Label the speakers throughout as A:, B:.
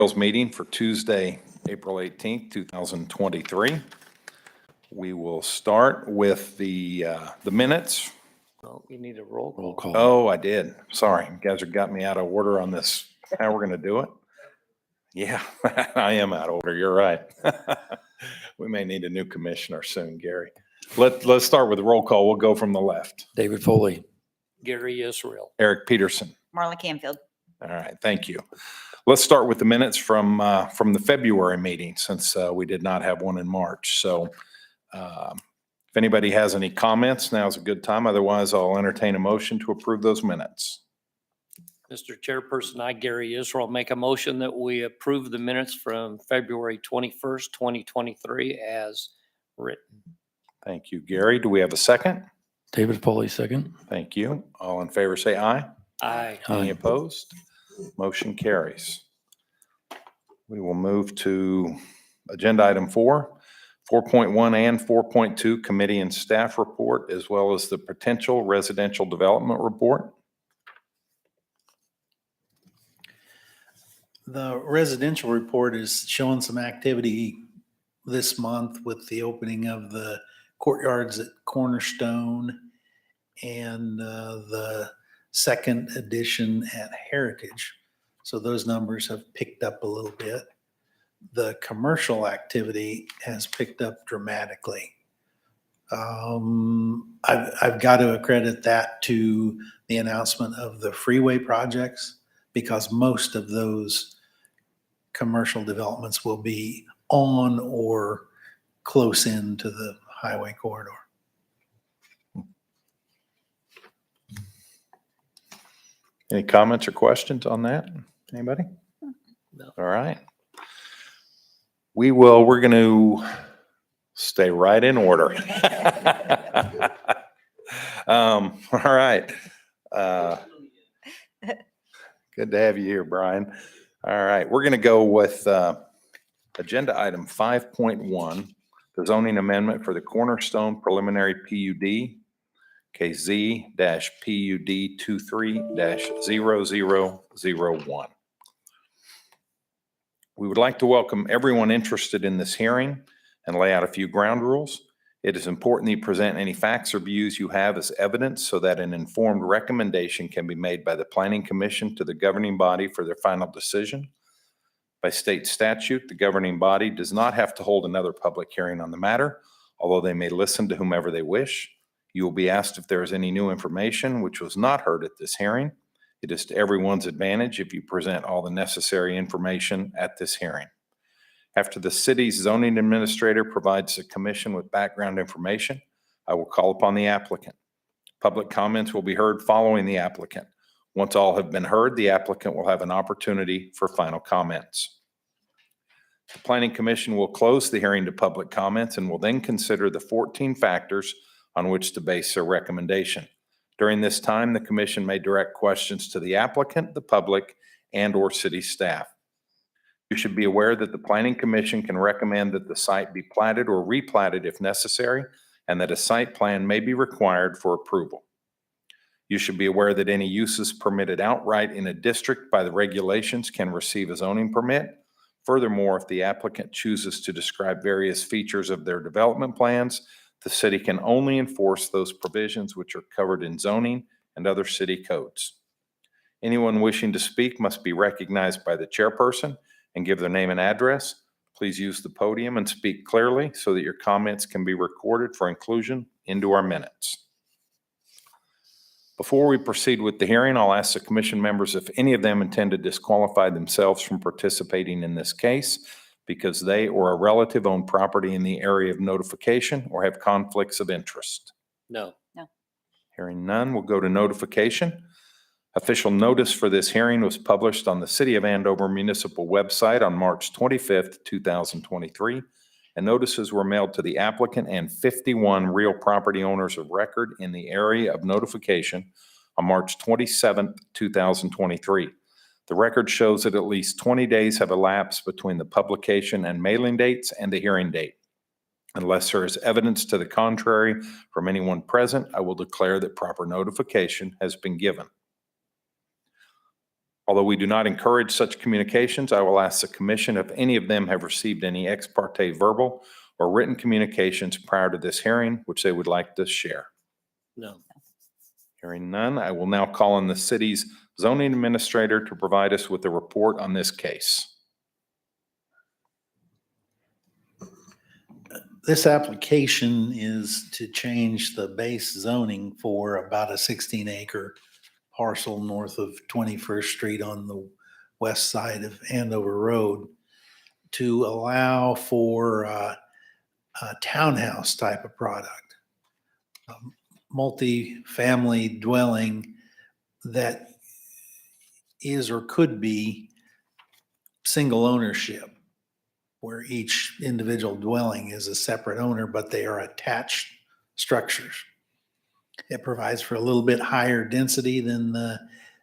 A: Meeting for Tuesday, April 18th, 2023. We will start with the minutes.
B: Oh, you need a roll call.
A: Oh, I did. Sorry. You guys have got me out of order on this, how we're going to do it. Yeah, I am out of order. You're right. We may need a new commissioner soon, Gary. Let's start with the roll call. We'll go from the left.
C: David Foley.
B: Gary Israel.
A: Eric Peterson.
D: Marla Canfield.
A: All right, thank you. Let's start with the minutes from the February meeting, since we did not have one in March. So if anybody has any comments, now's a good time. Otherwise, I'll entertain a motion to approve those minutes.
B: Mr. Chairperson, I, Gary Israel, make a motion that we approve the minutes from February 21st, 2023 as written.
A: Thank you, Gary. Do we have a second?
C: David Foley, second.
A: Thank you. All in favor, say aye.
B: Aye.
A: Any opposed? Motion carries. We will move to agenda item 4.1 and 4.2 committee and staff report, as well as the potential residential development report.
E: The residential report is showing some activity this month with the opening of the courtyards at Cornerstone and the second edition at Heritage. So those numbers have picked up a little bit. The commercial activity has picked up dramatically. I've got to accredit that to the announcement of the freeway projects, because most of those commercial developments will be on or close in to the highway corridor.
A: Any comments or questions on that? Anybody?
B: No.
A: All right. We're going to stay right in order. All right. Good to have you here, Brian. All right. We're going to go with agenda item 5.1, the zoning amendment for the Cornerstone preliminary PUD. KZ-PUD 23-0001. We would like to welcome everyone interested in this hearing and lay out a few ground rules. It is important that you present any facts or views you have as evidence so that an informed recommendation can be made by the Planning Commission to the governing body for their final decision. By state statute, the governing body does not have to hold another public hearing on the matter, although they may listen to whomever they wish. You will be asked if there is any new information which was not heard at this hearing. It is to everyone's advantage if you present all the necessary information at this hearing. After the city's zoning administrator provides the commission with background information, I will call upon the applicant. Public comments will be heard following the applicant. Once all have been heard, the applicant will have an opportunity for final comments. The Planning Commission will close the hearing to public comments and will then consider the 14 factors on which to base their recommendation. During this time, the commission may direct questions to the applicant, the public, and/or city staff. You should be aware that the Planning Commission can recommend that the site be platted or replatted if necessary, and that a site plan may be required for approval. You should be aware that any uses permitted outright in a district by the regulations can receive a zoning permit. Furthermore, if the applicant chooses to describe various features of their development plans, the city can only enforce those provisions which are covered in zoning and other city codes. Anyone wishing to speak must be recognized by the chairperson and give their name and address. Please use the podium and speak clearly so that your comments can be recorded for inclusion into our minutes. Before we proceed with the hearing, I'll ask the commission members if any of them intend to disqualify themselves from participating in this case because they or a relative own property in the area of notification or have conflicts of interest.
B: No.
A: Hearing none, we'll go to notification. Official notice for this hearing was published on the City of Andover municipal website on March 25th, 2023, and notices were mailed to the applicant and 51 real property owners of record in the area of notification on March 27th, 2023. The record shows that at least 20 days have elapsed between the publication and mailing dates and the hearing date. Unless there is evidence to the contrary from anyone present, I will declare that proper notification has been given. Although we do not encourage such communications, I will ask the commission if any of them have received any ex parte verbal or written communications prior to this hearing, which they would like to share.
B: No.
A: Hearing none, I will now call on the city's zoning administrator to provide us with a report on this case.
E: This application is to change the base zoning for about a 16-acre parcel north of 21st Street on the west side of Andover Road to allow for a townhouse type of product, a multi-family dwelling that is or could be single ownership, where each individual dwelling is a separate owner, but they are attached structures. It provides for a little bit higher density than the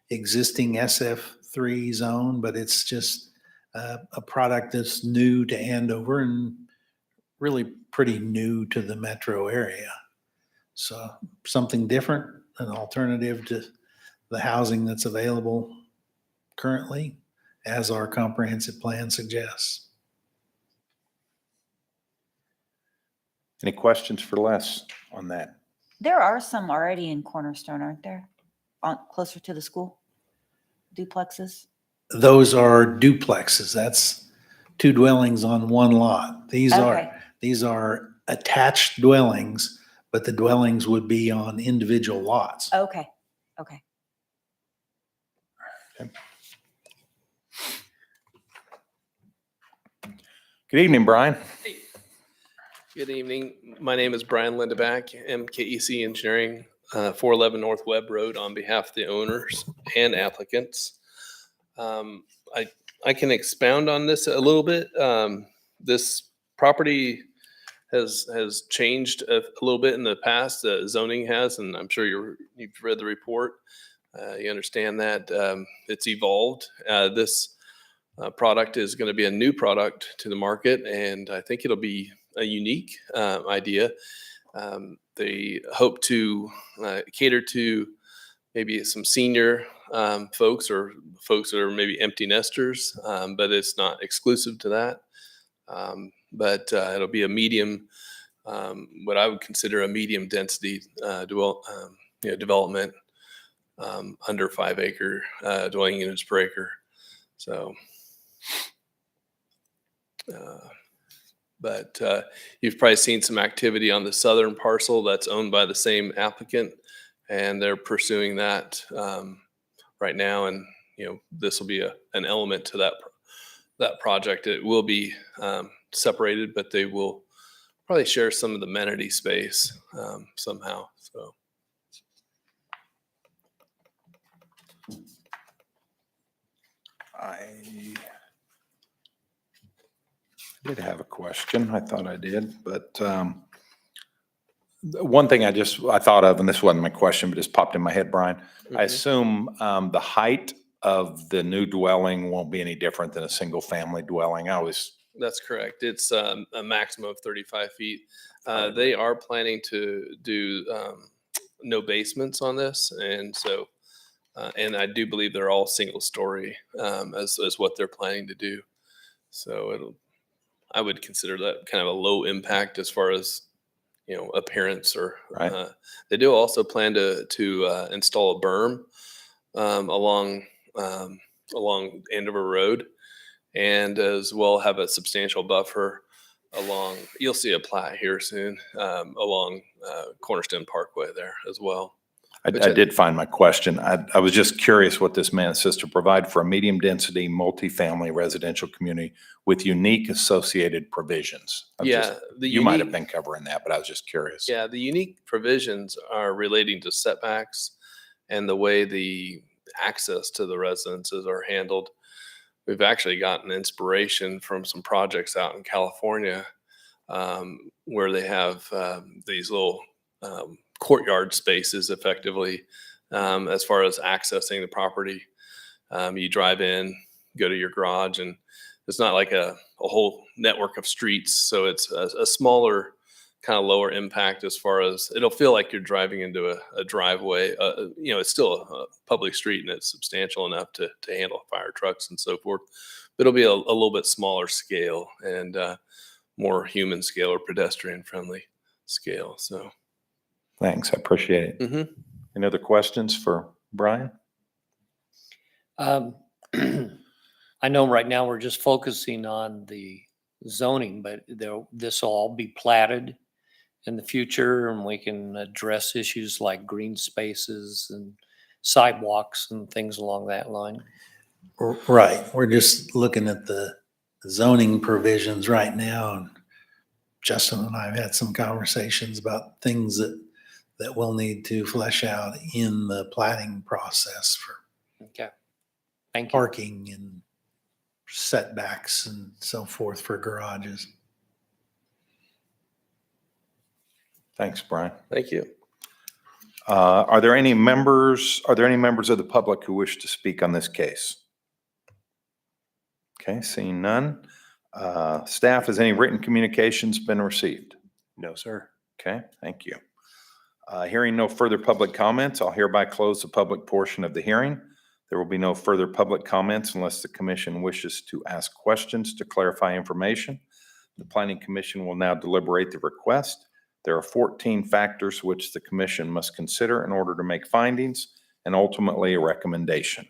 E: existing SF3 zone, but it's just a product that's new to Andover and really pretty new to the metro area. So something different, an alternative to the housing that's available currently, as our comprehensive plan suggests.
A: Any questions for Les on that?
D: There are some already in Cornerstone, aren't there? Closer to the school? Duplexes?
E: Those are duplexes. That's two dwellings on one lot. These
D: Okay.
E: are attached dwellings, but the dwellings would be on individual lots.
D: Okay, okay.
A: Good evening, Brian.
F: Good evening. My name is Brian Lindeback, MKEC Engineering, 411 North Webb Road, on behalf of the owners and applicants. I can expound on this a little bit. This property has changed a little bit in the past. Zoning has, and I'm sure you've read the report. You understand that it's evolved. This product is going to be a new product to the market, and I think it'll be a unique idea. They hope to cater to maybe some senior folks or folks that are maybe empty nesters, but it's not exclusive to that. But it'll be a medium, what I would consider a medium density development, under 5 acre dwelling units per acre. So, but you've probably seen some activity on the southern parcel that's owned by the same applicant, and they're pursuing that right now. And this will be an element to that project. It will be separated, but they will probably share some of the amenity space somehow. So.
A: I did have a question. I thought I did, but one thing I thought of, and this wasn't my question, but just popped in my head, Brian. I assume the height of the new dwelling won't be any different than a single family dwelling.
F: That's correct. It's a maximum of 35 feet. They are planning to do no basements on this. And so, and I do believe they're all single story as what they're planning to do. So I would consider that kind of a low impact as far as, appearance or,
A: Right.
F: They do also plan to install a berm along Andover Road, and as well have a substantial buffer along, you'll see a plat here soon, along Cornerstone Parkway there as well.
A: I did find my question. I was just curious what this meant. It says to provide for a medium density multifamily residential community with unique associated provisions. You might have been covering that, but I was just curious.
F: Yeah, the unique provisions are relating to setbacks and the way the access to the residences are handled. We've actually gotten inspiration from some projects out in California where they have these little courtyard spaces effectively as far as accessing the property. You drive in, go to your garage, and it's not like a whole network of streets. So it's a smaller kind of lower impact as far as it'll feel like you're driving into a driveway. It's still a public street and it's substantial enough to handle fire trucks and so forth. But it'll be a little bit smaller scale and more human scale or pedestrian friendly scale. So,
A: Thanks, I appreciate it.
F: mhm.
A: Any other questions for Brian?
B: I know right now we're just focusing on the zoning, but this will all be platted in the future and we can address issues like green spaces and sidewalks and things along that line.
E: Right. We're just looking at the zoning provisions right now. And Justin and I have had some conversations about things that we'll need to flesh out in the planning process for
B: Okay. Thank you.
E: parking and setbacks and so forth for garages.
A: Thanks, Brian.
F: Thank you.
A: Are there any members of the public who wish to speak on this case? Okay, seeing none. Staff, has any written communications been received?
G: No, sir.
A: Okay, thank you. Hearing no further public comments, I'll hereby close the public portion of the hearing. There will be no further public comments unless the commission wishes to ask questions to clarify information. The Planning Commission will now deliberate the request. There are 14 factors which the commission must consider in order to make findings and ultimately a recommendation.